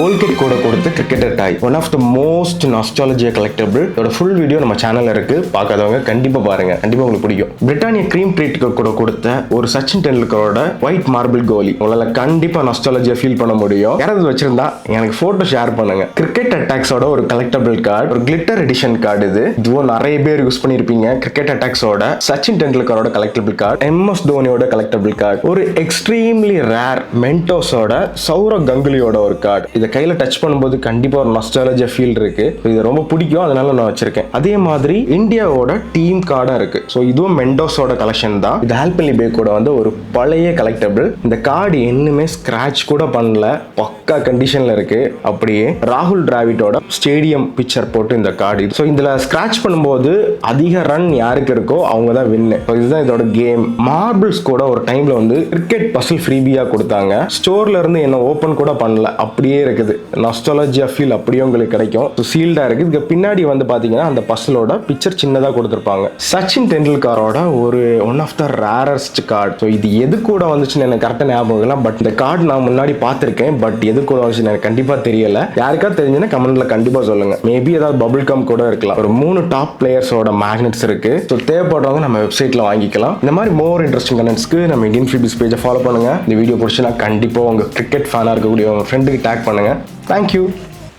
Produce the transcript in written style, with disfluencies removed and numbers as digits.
Colgate கூட கொடுத்து cricketer toy one of the most nostalgia collectible. இதோட ஃபுல் வீடியோ நம்ம சேனல்ல இருக்கு, பார்க்காதவங்க கண்டிப்பா பாருங்க, கண்டிப்பா உங்களுக்கு பிடிக்கும். பிரிட்டானியா கிரீம் ட்ரீட் கூட கொடுத்த ஒரு சச்சின் டெண்டுல்கரோட ஒயிட் மார்பிள் கோலி உங்களால கண்டிப்பா நாஸ்டாலஜியா ஃபீல் பண்ண முடியும். யாராவது வச்சிருந்தா எனக்கு போட்டோ ஷேர் பண்ணுங்க. கிரிக்கெட் அட்டாக்ஸோட ஒரு கலெக்டபிள் கார்டு, ஒரு கிளிட்டர் எடிஷன் கார்டு. இதுவும் நிறைய பேர் யூஸ் பண்ணிருப்பீங்க. கிரிக்கெட் அட்டாக்ஸோட சச்சின் டெண்டுல்கரோட கலெக்டபிள் கார்டு, MS தோனியோட கலெக்டபிள் கார்டு, ஒரு எக்ஸ்ட்ரீம்லி ரேர் மென்டோஸோட சௌரவ் கங்குலியோட ஒரு கார்டு. இதை கையில டச் பண்ணும்போது கண்டிப்பா ஒரு நாஸ்டாலஜியா ஃபீல் இருக்கு. இது ரொம்ப பிடிக்கும், அதனால நான் வச்சிருக்கேன். அதே மாதிரி இந்தியாவோட டீம் கார்டா இருக்கு. ஸோ இதுவும் மென்டோஸோட கலெக்ஷன் தான். இது ஆல்பென்லி பேக்கோட வந்து ஒரு பழைய கலெக்டபிள். இந்த கார்டு இன்னுமே ஸ்கிராட்ச் கூட பண்ணல, பக்கா கண்டிஷன்ல இருக்கு. அப்படியே ராகுல் டிராவிடோட ஸ்டேடியம் பிக்சர் போட்டு இந்த கார்டு. ஸோ இதுல ஸ்கிராட்ச் பண்ணும்போது அதிக ரன் யாருக்கு இருக்கோ அவங்க தான் வின்னு. இதுதான் இதோட கேம். மார்பிள்ஸ் கூட ஒரு டைம்ல வந்து கிரிக்கெட் பசில் ஃப்ரீபியா கொடுத்தாங்க. ஸ்டோர்ல இருந்து என்ன ஓபன் கூட பண்ணல, அப்படியே இருக்குது. நாஸ்டாலஜியா ஃபீல் அப்படியே உங்களுக்கு கிடைக்கும். சீல்டா இருக்கு. இதுக்கு பின்னாடி வந்து பாத்தீங்கன்னா அந்த பசிலோட பிக்சர் சின்னதா கொடுத்திருப்பாங்க. சச்சின் டெண்டுல்கரோட ஒரு one of the rarest card. So இது எது கூட வந்துச்சுன்னு எனக்கு கரெக்டாக ஞாபகம் இல்லை. பட் இந்த கார்டு நான் முன்னாடி பார்த்துருக்கேன். பட் எது கூட வந்துச்சுன்னு எனக்கு கண்டிப்பாக தெரியல. யாருக்காவது தெரிஞ்சுன்னா கமெண்ட்ல கண்டிப்பாக சொல்லுங்க. மேபி ஏதாவது பபிள் கம் கூட இருக்கலாம். ஒரு 3 டாப் பிளேயர்ஸோட மேக்னெட்ஸ் இருக்கு. ஸோ தேவைப்படுறவங்க நம்ம வெப்சைட்ல வாங்கிக்கலாம். இந்த மாதிரி மோர் இன்ட்ரெஸ்டிங் கண்டென்ட்ஸ்க்கு நம்ம இந்தியன் ஃப்ரீபீஸ் பேஜை ஃபாலோ பண்ணுங்க. இந்த வீடியோ பிடிச்சுன்னா கண்டிப்பாக உங்க கிரிக்கெட் ஃபேனாக இருக்கக்கூடிய உங்க ஃப்ரெண்டுக்கு டேக் பண்ணுங்க. தேங்க்யூ.